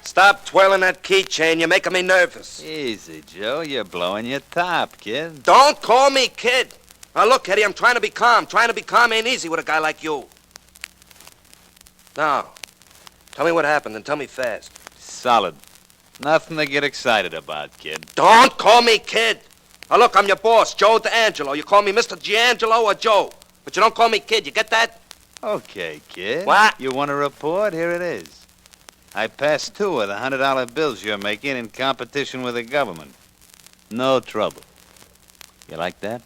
Stop twirling that keychain. You're making me nervous. Easy, Joe. You're blowing your top, kid. Don't call me kid. Now, look, Eddie, I'm trying to be calm. Trying to be calm ain't easy with a guy like you. Now, tell me what happened and tell me fast. Solid. Nothing to get excited about, kid. Don't call me kid. Now, look, I'm your boss, Joe D'Angelo. You call me Mr. D'Angelo or Joe. But you don't call me kid. You get that? Okay, kid. What? You want a report? Here it is. I passed 2 of the $100 bills you're making in competition with the government. No trouble. You like that?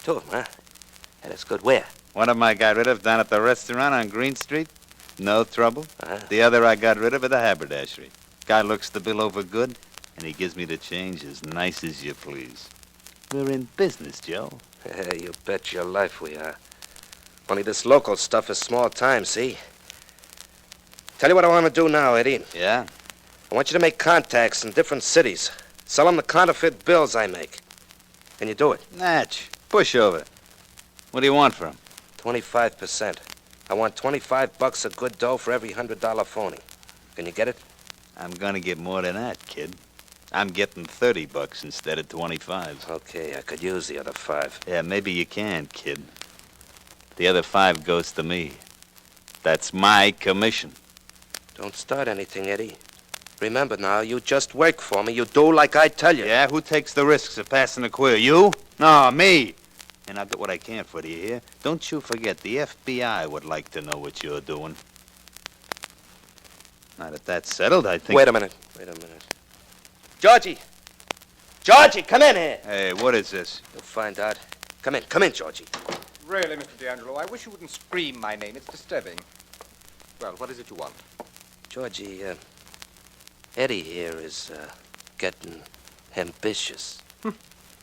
2 of them, huh? Yeah, that's good. Where? One of them I got rid of down at the restaurant on Green Street. No trouble. Uh-huh. The other I got rid of at the haberdashery. Guy looks the bill over good, and he gives me the change as nice as you please. We're in business, Joe. Yeah, you bet your life we are. Only this local stuff is small time, see? Tell you what I want to do now, Eddie. Yeah? I want you to make contacts in different cities. Sell them the counterfeit bills I make. Can you do it? Natch. Push over. What do you want for him? 25%. I want $25 of good dough for every $100 phony. Can you get it? I'm gonna get more than that, kid. I'm getting $30 instead of 25. Okay, I could use the other 5. Yeah, maybe you can, kid. The other 5 goes to me. That's my commission. Don't start anything, Eddie. Remember now, you just work for me. You do like I tell you. Yeah, who takes the risks of passing the queer? You? No, me. And I'll get what I can for you here. Don't you forget, the FBI would like to know what you're doing. Now that that's settled, I think... Wait a minute. Georgie! Georgie, come in here. Hey, what is this? You'll find out. Come in, Georgie. Really, Mr. D'Angelo, I wish you wouldn't scream my name. It's disturbing. Well, what is it you want? Georgie, Eddie here is, getting ambitious.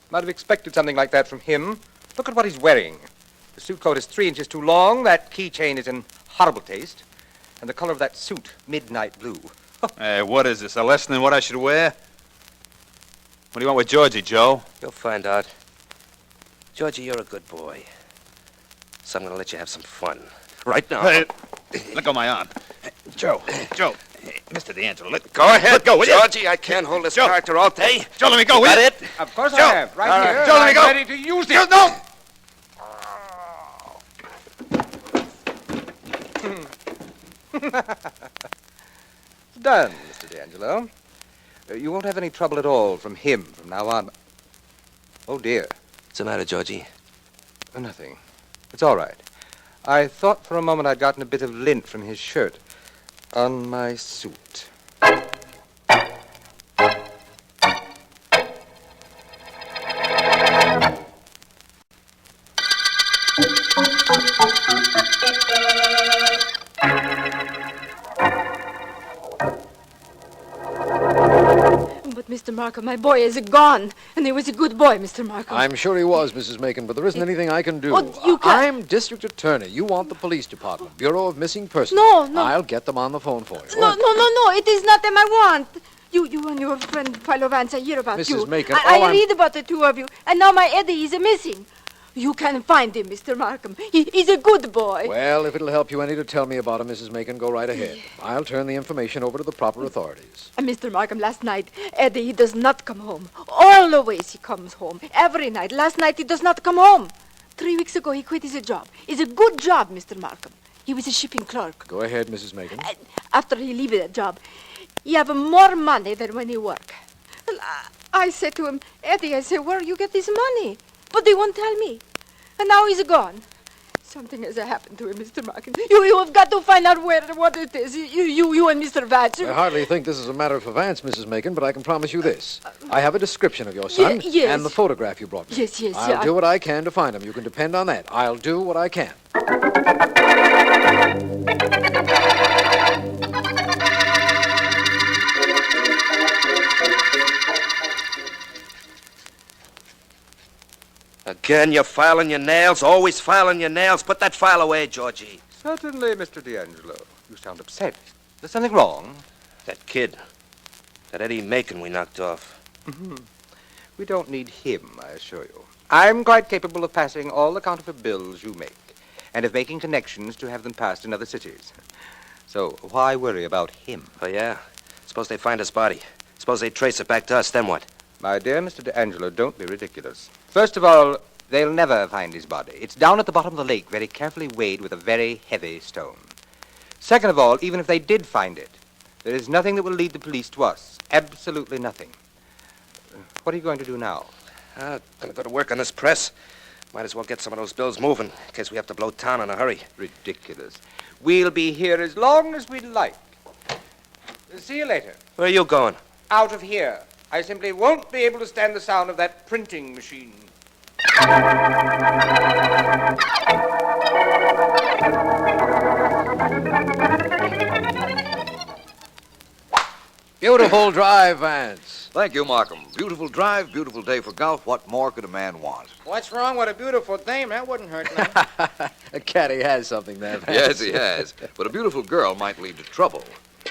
Might have expected something like that from him. Look at what he's wearing. The suit coat is 3 inches too long, that keychain is in horrible taste, and the color of that suit, midnight blue. Hey, what is this, a lesson in what I should wear? What do you want with Georgie, Joe? You'll find out. Georgie, you're a good boy. So I'm gonna let you have some fun. Right now. Hey, let go of my arm. Hey, Joe, hey, Mr. D'Angelo, Go ahead, let go, will you? Georgie. I can't hold this character all day. Joe, let me go, will you? That it? Of course Joe. I have. Right here. Joe, let me I'm go. ready to use it. Joe, no! It's done, Mr. D'Angelo. You won't have any trouble at all from him from now on. Oh, dear. What's the matter, Georgie? Oh, nothing. It's all right. I thought for a moment I'd gotten a bit of lint from his shirt on my suit. But, Mr. Markham, my boy is gone. And he was a good boy, Mr. Markham. I'm sure he was, Mrs. Macon, but there isn't anything I can do. Oh, you can't. I'm district attorney. You want the police department, Bureau of Missing Persons. No. I'll get them on the phone for you. No. It is not them I want. You and your friend Philo Vance, I hear about Mrs. you. Macon, I read about the 2 of you. And now my Eddie is missing. You can find him, Mr. Markham. He's a good boy. Well, if it'll help you any to tell me about him, Mrs. Macon, go right ahead. I'll turn the information over to the proper authorities. And Mr. Markham, last night, Eddie, he does not come home. All the ways he comes home. Every night. Last night, he does not come home. 3 weeks ago, he quit his job. It's a good job, Mr. Markham. He was a shipping clerk. Go ahead, Mrs. Macon. After he leave that job, he have more money than when he work. Well, I said to him, Eddie, I said, where you get this money? But they won't tell me. And now he's gone. Something has happened to him, Mr. Markham. You have got to find out what it is. You and Mr. Vance. I hardly think this is a matter for Vance, Mrs. Macon, but I can promise you this. I have a description of your son yes. and the photograph you brought me. Yes. I'll do what I can to find him. You can depend on that. I'll do what I can. Again, you're filing your nails, always filing your nails. Put that file away, Georgie. Certainly, Mr. D'Angelo. You sound upset. There's something wrong? That kid. That Eddie Macon we knocked off. We don't need him, I assure you. I'm quite capable of passing all the counterfeit bills you make, and of making connections to have them passed in other cities. So why worry about him? Oh, yeah? Suppose they find his body. Suppose they trace it back to us, then what? My dear Mr. D'Angelo, don't be ridiculous. First of all, they'll never find his body. It's down at the bottom of the lake, very carefully weighed with a very heavy stone. Second of all, even if they did find it, there is nothing that will lead the police to us. Absolutely nothing. What are you going to do now? Gonna go to work on this press. Might as well get some of those bills moving, in case we have to blow town in a hurry. Ridiculous. We'll be here as long as we'd like. See you later. Where are you going? Out of here. I simply won't be able to stand the sound of that printing machine. Beautiful drive, Vance. Thank you, Markham. Beautiful drive, beautiful day for golf. What more could a man want? What's wrong with a beautiful dame? That wouldn't hurt none. A caddy has something there, Vance. Yes, he has. But a beautiful girl might lead to trouble.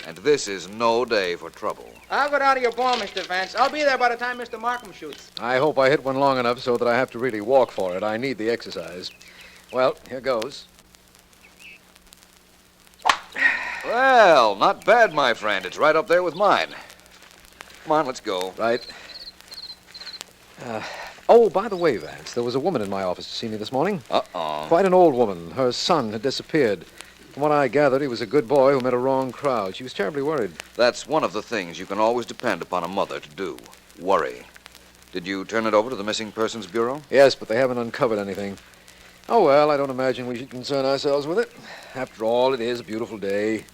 And this is no day for trouble. I'll go down to your ball, Mr. Vance. I'll be there by the time Mr. Markham shoots. I hope I hit one long enough so that I have to really walk for it. I need the exercise. Well, here goes. Well, not bad, my friend. It's right up there with mine. Come on, let's go. Right. Oh, by the way, Vance, there was a woman in my office to see me this morning. Uh-oh. Quite an old woman. Her son had disappeared. From what I gathered, he was a good boy who met a wrong crowd. She was terribly worried. That's one of the things you can always depend upon a mother to do. Worry. Did you turn it over to the Missing Persons Bureau? Yes, but they haven't uncovered anything. Oh, well, I don't imagine we should concern ourselves with it. After all, it is a beautiful day.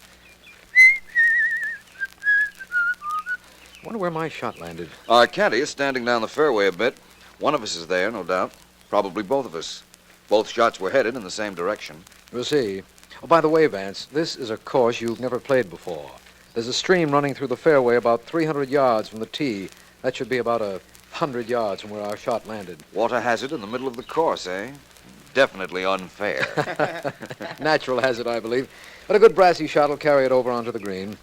Wonder where my shot landed. Our caddy is standing down the fairway a bit. One of us is there, no doubt. Probably both of us. Both shots were headed in the same direction. We'll see. Oh, by the way, Vance, this is a course you've never played before. There's a stream running through the fairway about 300 yards from the tee. That should be about 100 yards from where our shot landed. Water hazard in the middle of the course, eh? Definitely unfair. Natural hazard, I believe. But a good brassy shot will carry it over onto the green.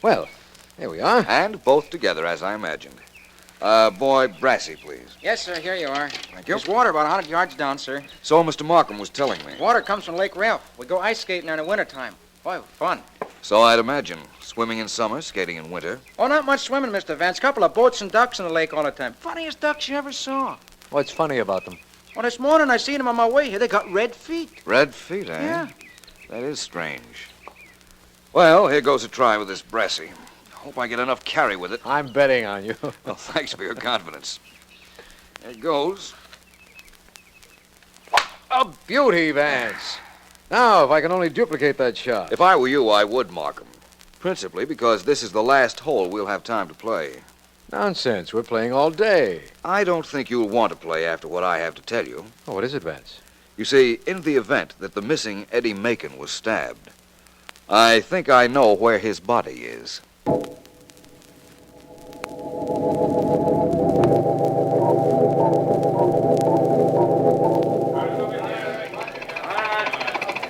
Well, here we are. And both together, as I imagined. Boy, Brassy, please. Yes, sir. Here you are. Thank you. There's water about 100 yards down, sir. So Mr. Markham was telling me. Water comes from Lake Ralph. We go ice skating there in the wintertime. Boy, fun. So I'd imagine. Swimming in summer, skating in winter. Oh, not much swimming, Mr. Vance. Couple of boats and ducks in the lake all the time. Funniest ducks you ever saw. What's funny about them? Well, this morning I seen them on my way here. They got red feet. Red feet, eh? Yeah. That is strange. Well, here goes a try with this Brassy. Hope I get enough carry with it. I'm betting on you. Well, thanks for your confidence. There it goes. A beauty, Vance. Now, if I can only duplicate that shot. If I were you, I would, Markham. Principally because this is the last hole we'll have time to play. Nonsense. We're playing all day. I don't think you'll want to play after what I have to tell you. Oh, what is it, Vance? You see, in the event that the missing Eddie Macon was stabbed, I think I know where his body is.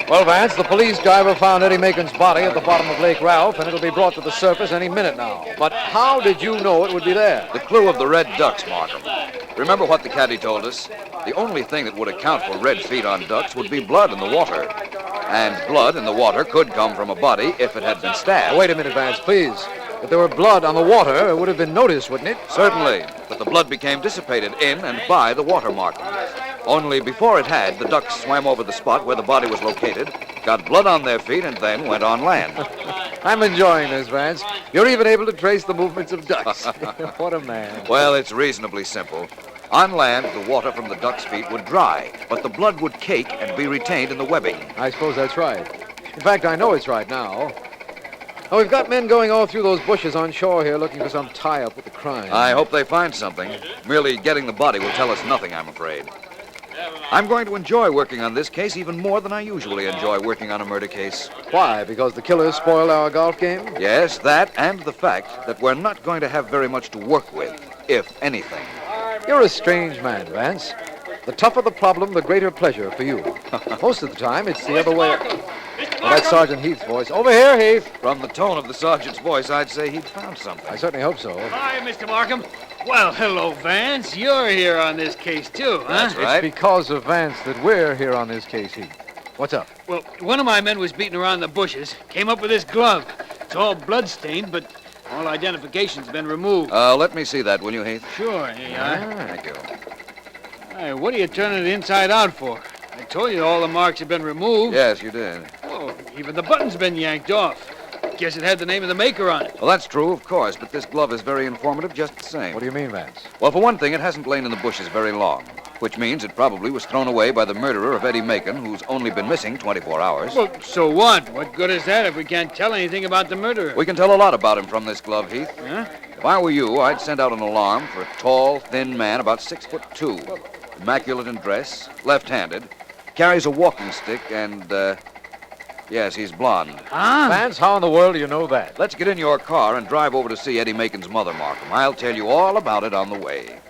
Well, Vance, the police driver found Eddie Macon's body at the bottom of Lake Ralph, and it'll be brought to the surface any minute now. But how did you know it would be there? The clue of the red ducks, Markham. Remember what the caddy told us? The only thing that would account for red feet on ducks would be blood in the water. And blood in the water could come from a body if it had been stabbed. Wait a minute, Vance, please. If there were blood on the water, it would have been noticed, wouldn't it? Certainly, but the blood became dissipated in and by the water, Markham. Only before it had, the ducks swam over the spot where the body was located, got blood on their feet, and then went on land. I'm enjoying this, Vance. You're even able to trace the movements of ducks. What a man. Well, it's reasonably simple. On land, the water from the ducks' feet would dry, but the blood would cake and be retained in the webbing. I suppose that's right. In fact, I know it's right now. Oh, we've got men going all through those bushes on shore here looking for some tie-up with the crime. I hope they find something. Merely getting the body will tell us nothing, I'm afraid. I'm going to enjoy working on this case even more than I usually enjoy working on a murder case. Why? Because the killers spoiled our golf game? Yes, that and the fact that we're not going to have very much to work with, if anything. You're a strange man, Vance. The tougher the problem, the greater pleasure for you. Most of the time, it's the other way. Well, that's Sergeant Heath's voice. Over here, Heath. From the tone of the sergeant's voice, I'd say he'd found something. I certainly hope so. Hi, Mr. Markham. Well, hello, Vance. You're here on this case, too, huh? That's right. It's because of Vance that we're here on this case, Heath. What's up? Well, one of my men was beating around the bushes, came up with this glove. It's all blood-stained, but all identification's been removed. Let me see that, will you, Heath? Sure, here you are. Thank you. Hey, what are you turning it inside out for? I told you all the marks have been removed. Yes, you did. Oh, even the button's been yanked off. Guess it had the name of the maker on it. Well, that's true, of course, but this glove is very informative just the same. What do you mean, Vance? Well, for one thing, it hasn't lain in the bushes very long, which means it probably was thrown away by the murderer of Eddie Macon, who's only been missing 24 hours. Well, so what? What good is that if we can't tell anything about the murderer? We can tell a lot about him from this glove, Heath. Huh? If I were you, I'd send out an alarm for a tall, thin man about 6'2", immaculate in dress, left-handed, carries a walking stick, and, yes, he's blonde. Huh? Vance, how in the world do you know that? Let's get in your car and drive over to see Eddie Macon's mother, Markham. I'll tell you all about it on the way.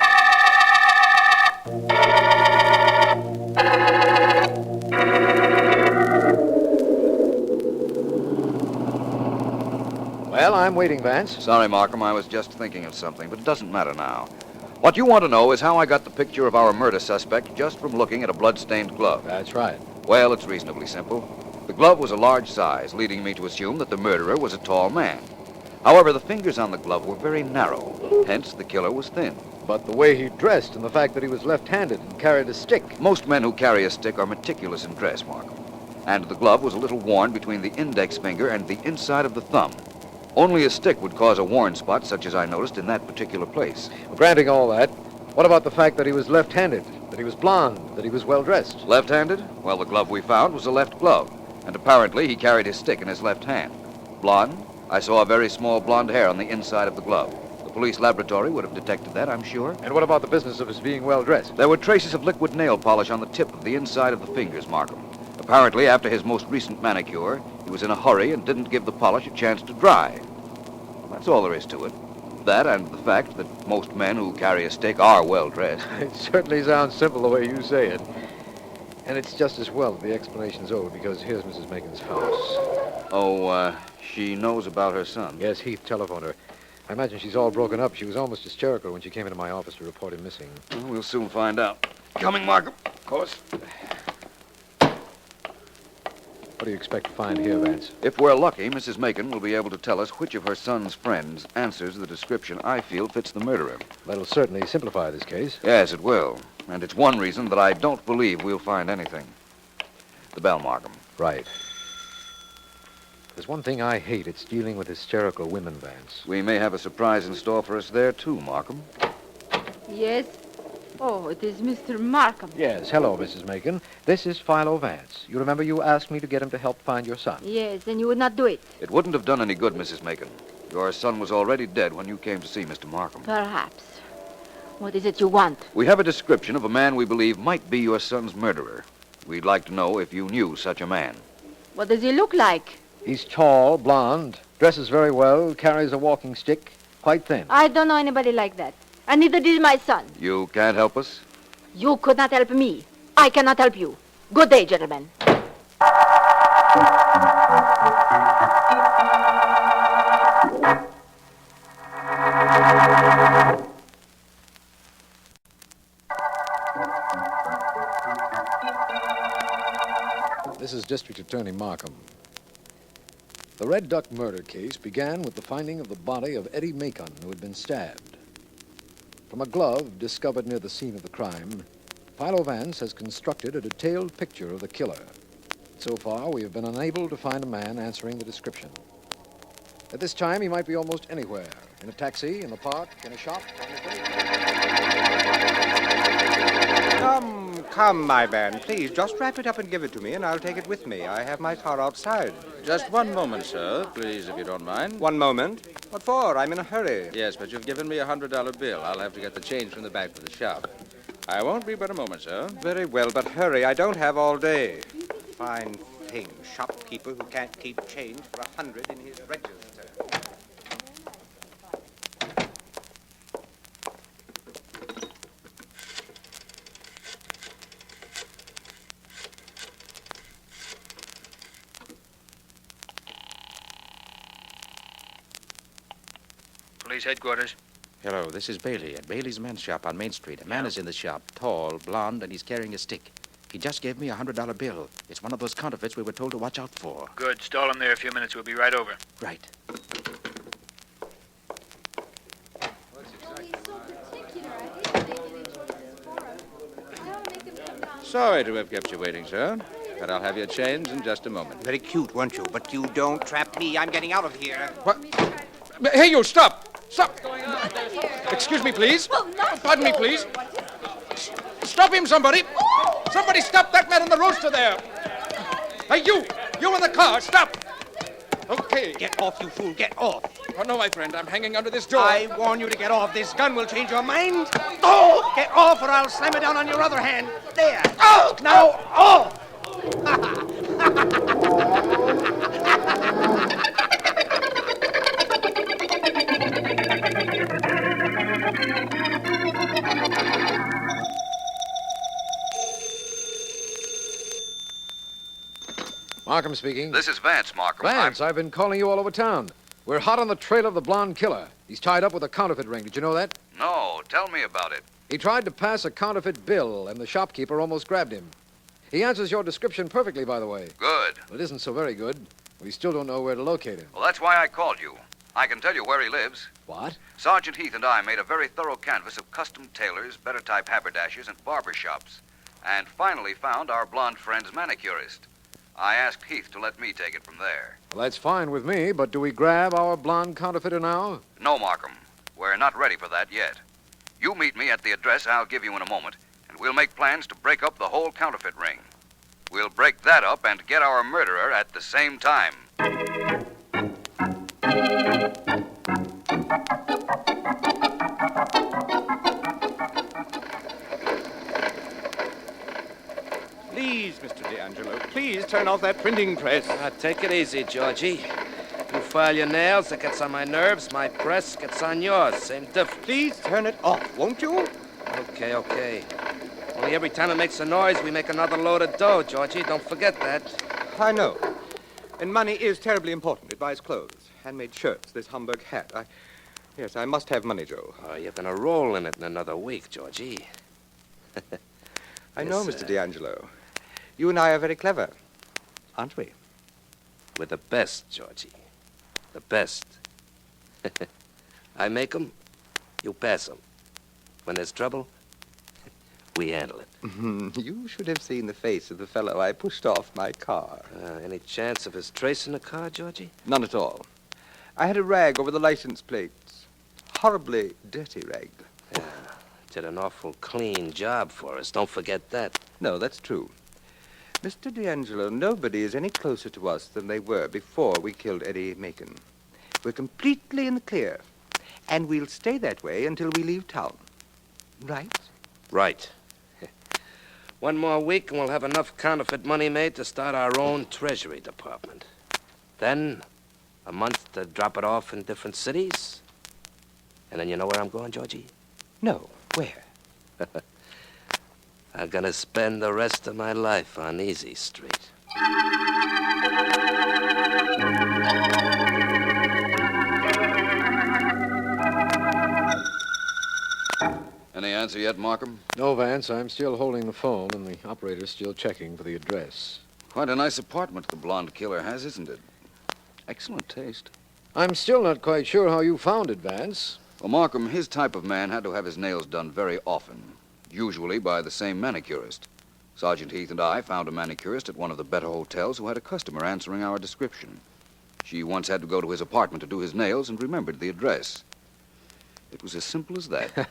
Well, I'm waiting, Vance. Sorry, Markham, I was just thinking of something, but it doesn't matter now. What you want to know is how I got the picture of our murder suspect just from looking at a blood-stained glove. That's right. Well, it's reasonably simple. The glove was a large size, leading me to assume that the murderer was a tall man. However, the fingers on the glove were very narrow, hence the killer was thin. But the way he dressed and the fact that he was left-handed and carried a stick. Most men who carry a stick are meticulous in dress, Markham. And the glove was a little worn between the index finger and the inside of the thumb. Only a stick would cause a worn spot, such as I noticed in that particular place. Well, granting all that, what about the fact that he was left-handed, that he was blonde, that he was well-dressed? Left-handed? Well, the glove we found was a left glove, and apparently he carried his stick in his left hand. Blonde? I saw a very small blonde hair on the inside of the glove. The police laboratory would have detected that, I'm sure. And what about the business of his being well-dressed? There were traces of liquid nail polish on the tip of the inside of the fingers, Markham. Apparently, after his most recent manicure, he was in a hurry and didn't give the polish a chance to dry. That's all there is to it. That and the fact that most men who carry a stick are well-dressed. It certainly sounds simple the way you say it. And it's just as well that the explanation's over, because here's Mrs. Macon's house. Oh, she knows about her son. Yes, Heath telephoned her. I imagine she's all broken up. She was almost hysterical when she came into my office to report him missing. Well, we'll soon find out. Coming, Markham. Of course. What do you expect to find here, Vance? If we're lucky, Mrs. Macon will be able to tell us which of her son's friends answers the description I feel fits the murderer. That'll certainly simplify this case. Yes, it will. And it's one reason that I don't believe we'll find anything. The bell, Markham. Right. There's one thing I hate. It's dealing with hysterical women, Vance. We may have a surprise in store for us there, too, Markham. Yes? Oh, it is Mr. Markham. Yes, hello, Mrs. Macon. This is Philo Vance. You remember you asked me to get him to help find your son. Yes, and you would not do it. It wouldn't have done any good, Mrs. Macon. Your son was already dead when you came to see Mr. Markham. Perhaps. What is it you want? We have a description of a man we believe might be your son's murderer. We'd like to know if you knew such a man. What does he look like? He's tall, blonde, dresses very well, carries a walking stick, quite thin. I don't know anybody like that. And neither did my son. You can't help us? You could not help me. I cannot help you. Good day, gentlemen. This is District Attorney Markham. The Red Duck murder case began with the finding of the body of Eddie Macon, who had been stabbed. From a glove discovered near the scene of the crime, Philo Vance has constructed a detailed picture of the killer. So far, we have been unable to find a man answering the description. At this time, he might be almost anywhere. In a taxi, in the park, in a shop, on his way. Come, my man. Please, just wrap it up and give it to me, and I'll take it with me. I have my car outside. Just one moment, sir, please, if you don't mind. One moment. What for? I'm in a hurry. Yes, but you've given me a $100 bill. I'll have to get the change from the back of the shop. I won't be but a moment, sir. Very well, but hurry. I don't have all day. Fine thing. Shopkeeper who can't keep change for 100 in his register. Police headquarters. Hello, this is Bailey at Bailey's men's shop on Main Street. A man is in the shop, tall, blond, and he's carrying a stick. He just gave me a $100 bill. It's one of those counterfeits we were told to watch out for. Good. Stall him there a few minutes. We'll be right over. Right. Sorry to have kept you waiting, sir. But I'll have your change in just a moment. Very cute, weren't you? But you don't trap me. I'm getting out of here. What? Hey, you, stop! Stop! Excuse me, please. Pardon me, please. Stop him, somebody! Somebody stop that man in the roadster there! Hey, you! You in the car, stop! Okay. Get off, you fool, get off. Oh, no, my friend, I'm hanging under this door. I warn you to get off. This gun will change your mind. Oh! Get off or I'll slam it down on your other hand. There. Oh! Now, off! Markham speaking. This is Vance, Markham. Vance, I've been calling you all over town. We're hot on the trail of the blonde killer. He's tied up with a counterfeit ring. Did you know that? No, tell me about it. He tried to pass a counterfeit bill, and the shopkeeper almost grabbed him. He answers your description perfectly, by the way. Good. Well, it isn't so very good. We still don't know where to locate him. Well, that's why I called you. I can tell you where he lives. What? Sergeant Heath and I made a very thorough canvass of custom tailors, better-type haberdashers, and barber shops, and finally found our blonde friend's manicurist. I asked Heath to let me take it from there. Well, that's fine with me, but do we grab our blonde counterfeiter now? No, Markham. We're not ready for that yet. You meet me at the address I'll give you in a moment, and we'll make plans to break up the whole counterfeit ring. We'll break that up and get our murderer at the same time. Please, Mr. D'Angelo, please turn off that printing press. Take it easy, Georgie. You file your nails, it gets on my nerves. My press gets on yours. Same difference. Please turn it off, won't you? Okay. Only every time it makes a noise, we make another load of dough, Georgie. Don't forget that. I know. And money is terribly important. It buys clothes, handmade shirts, this Hamburg hat. Yes, I must have money, Joe. Oh, you're gonna roll in it in another week, Georgie. I know, Mr. D'Angelo. You and I are very clever, aren't we? We're the best, Georgie. The best. I make 'em, you pass 'em. When there's trouble, we handle it. You should have seen the face of the fellow I pushed off my car. Any chance of his tracing the car, Georgie? None at all. I had a rag over the license plates. Horribly dirty rag. Yeah, did an awful clean job for us. Don't forget that. No, that's true. Mr. D'Angelo, nobody is any closer to us than they were before we killed Eddie Macon. We're completely in the clear, and we'll stay that way until we leave town. Right? Right. One more week and we'll have enough counterfeit money made to start our own Treasury Department. Then, a month to drop it off in different cities. And then you know where I'm going, Georgie? No. Where? I'm gonna spend the rest of my life on Easy Street. Any answer yet, Markham? No, Vance. I'm still holding the phone, and the operator's still checking for the address. Quite a nice apartment the blonde killer has, isn't it? Excellent taste. I'm still not quite sure how you found it, Vance. Well, Markham, his type of man had to have his nails done very often, usually by the same manicurist. Sergeant Heath and I found a manicurist at one of the better hotels who had a customer answering our description. She once had to go to his apartment to do his nails and remembered the address. It was as simple as that.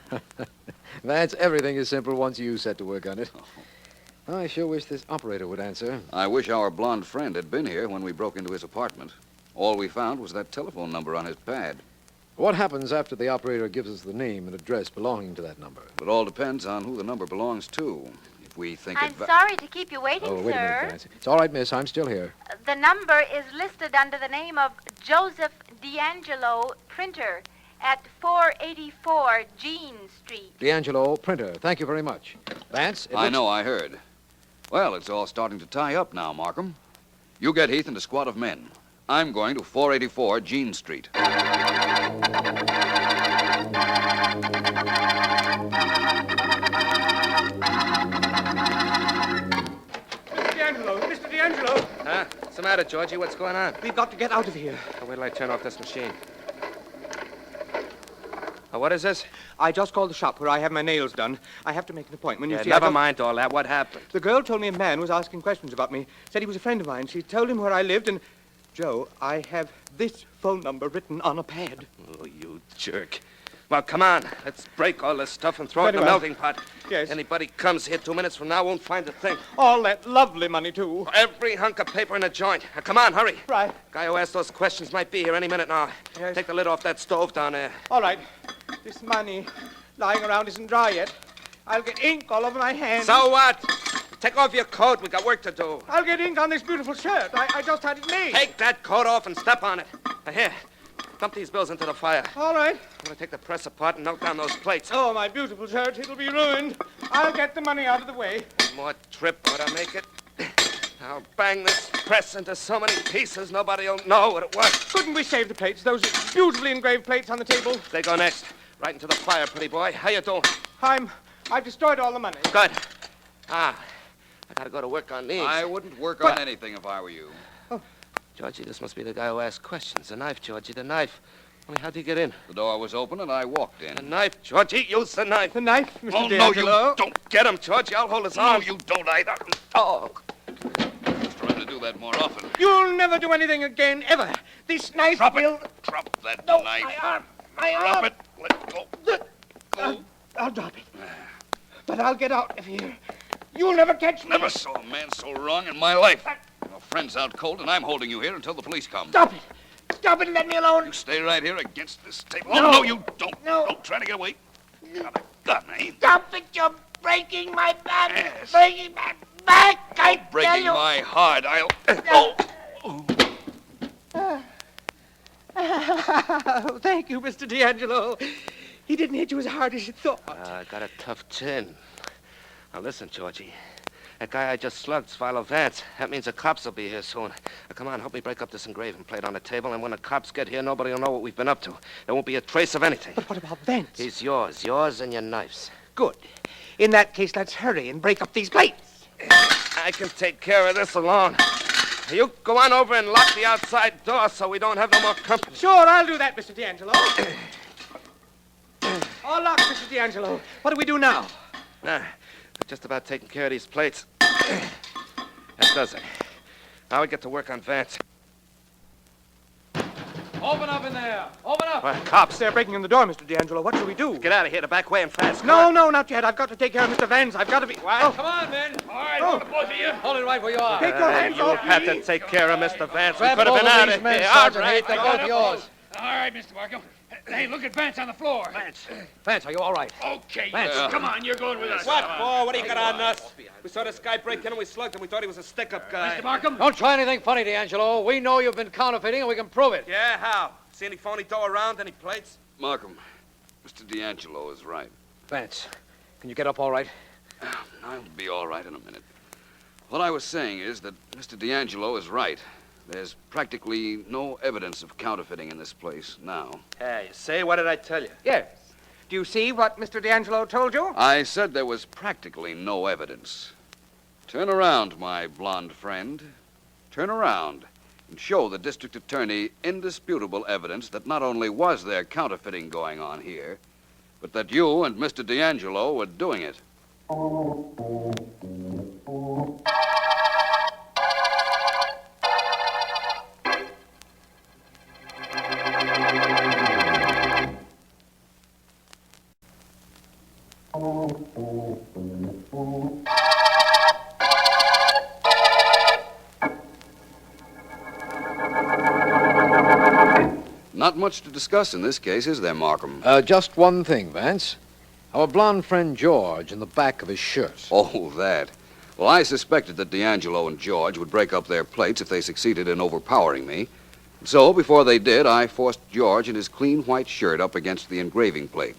Vance, everything is simple once you set to work on it. I sure wish this operator would answer. I wish our blonde friend had been here when we broke into his apartment. All we found was that telephone number on his pad. What happens after the operator gives us the name and address belonging to that number? It all depends on who the number belongs to. If we think I'm sorry to keep you waiting, Oh, wait a minute, sir. Vance. It's all right, miss. I'm still here. The number is listed under the name of Joseph D'Angelo, printer, at 484 Jean Street. D'Angelo, printer. Thank you very much. Vance, I know, I heard. Well, it's all starting to tie up now, Markham. You get Heath and a squad of men. I'm going to 484 Jean Street. the matter, Georgie? What's going on? We've got to get out of here. Oh, wait till I turn off this machine. Oh, what is this? I just called the shop where I have my nails done. I have to make an appointment. You see, Never mind all that. What happened? The girl told me a man was asking questions about me. Said he was a friend of mine. She told him where I lived, and... Joe, I have this phone number written on a pad. Oh, you jerk. Well, come on. Let's break all this stuff and throw it in the melting pot. Yes. Anybody comes here 2 minutes from now won't find a thing. All that lovely money, too. Every hunk of paper in the joint. Now, come on, hurry. Right. Guy who asked those questions might be here any minute now. Yes. Take the lid off that stove down there. All right. This money lying around isn't dry yet. I'll get ink all over my hands. So what? Take off your coat. We got work to do. I'll get ink on this beautiful shirt. I just had it made. Take that coat off and step on it. Now, here. Dump these bills into the fire. All right. I'm going to take the press apart and melt down those plates. Oh, my beautiful shirt. It'll be ruined. I'll get the money out of the way. One more trip would I make it. I'll bang this press into so many pieces nobody'll know what it was. Couldn't we save the plates? Those beautifully engraved plates on the table. They go next. Right into the fire, pretty boy. How you doing? I've destroyed all the money. Good. I gotta go to work on these. I wouldn't work on anything if I were you. Georgie, this must be the guy who asked questions. The knife, Georgie, the knife. Only how'd he get in? The door was open and I walked in. The knife, Georgie. Use the knife. The knife, Mr. Oh, no, D'Angelo? you don't. Get him, Georgie. I'll hold his No, arm. you don't either. Oh. Just trying to do that more often. You'll never do anything again, ever. This knife Drop will... it. Drop that No, knife. my arm. My Drop arm. it. Let go. Go. I'll drop it. But I'll get out of here. You'll never catch me. Never saw a man so wrong in my life. Your friend's out cold, and I'm holding you here until the police come. Stop it. Stop it and let me alone. You stay right here against this table. No. Oh, no, you don't. No. Don't try to get away. Got a gun, eh? Stop it. You're breaking my back. Yes. Breaking my back. I tell Breaking you. my heart. I'll... Oh. Oh, thank you, Mr. D'Angelo. He didn't hit you as hard as you thought. I got a tough chin. Now, listen, Georgie. That guy I just slugged's Philo Vance. That means the cops will be here soon. Now, come on, help me break up this engraving plate on the table, and when the cops get here, nobody will know what we've been up to. There won't be a trace of anything. But what about Vance? He's yours and your knives. Good. In that case, let's hurry and break up these plates. I can take care of this alone. You go on over and lock the outside door so we don't have no more company. Sure, I'll do that, Mr. D'Angelo. All locked, Mr. D'Angelo. What do we do now? Just about taking care of these plates. That does it. Now we get to work on Vance. Open up in there. Open up. Well, cops. They're breaking in the door, Mr. D'Angelo. What shall we do? Get out of here the back way and fast. No, not yet. I've got to take care of Mr. Vance. I've got to be... Come on, men. All right, hold the both of you. Hold it right where you are. Take your hands You off had me. to take care of Mr. Vance. We Grab could have both been of out these of men, here. Sergeant. All right. They're both yours. All right, Mr. Markham. Hey, look at Vance on the floor. Vance, are you all right? Okay, Vance. come on, you're going with us. What for? What do you got on us? We saw this guy break in and we slugged him. We thought he was a stick-up guy. Mr. Markham? Don't try anything funny, D'Angelo. We know you've been counterfeiting, and we can prove it. Yeah, how? See any phony dough around? Any plates? Markham, Mr. D'Angelo is right. Vance, can you get up all right? I'll be all right in a minute. What I was saying is that Mr. D'Angelo is right. There's practically no evidence of counterfeiting in this place now. Hey, you say, what did I tell you? Yes. Do you see what Mr. D'Angelo told you? I said there was practically no evidence. Turn around, my blonde friend. Turn around and show the district attorney indisputable evidence that not only was there counterfeiting going on here, but that you and Mr. D'Angelo were doing it. Not much to discuss in this case, is there, Markham? Just one thing, Vance. Our blonde friend George in the back of his shirt. Oh, that. Well, I suspected that D'Angelo and George would break up their plates if they succeeded in overpowering me. So, before they did, I forced George in his clean white shirt up against the engraving plate.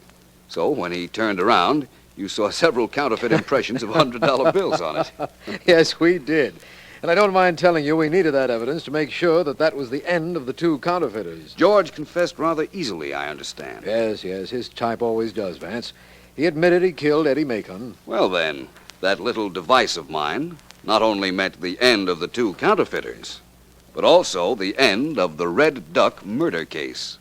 So, when he turned around, you saw several counterfeit impressions of $100 bills on it. Yes, we did. And I don't mind telling you we needed that evidence to make sure that that was the end of the two counterfeiters. George confessed rather easily, I understand. Yes, his type always does, Vance. He admitted he killed Eddie Macon. Well, then, that little device of mine not only meant the end of the two counterfeiters, but also the end of the Red Duck murder case.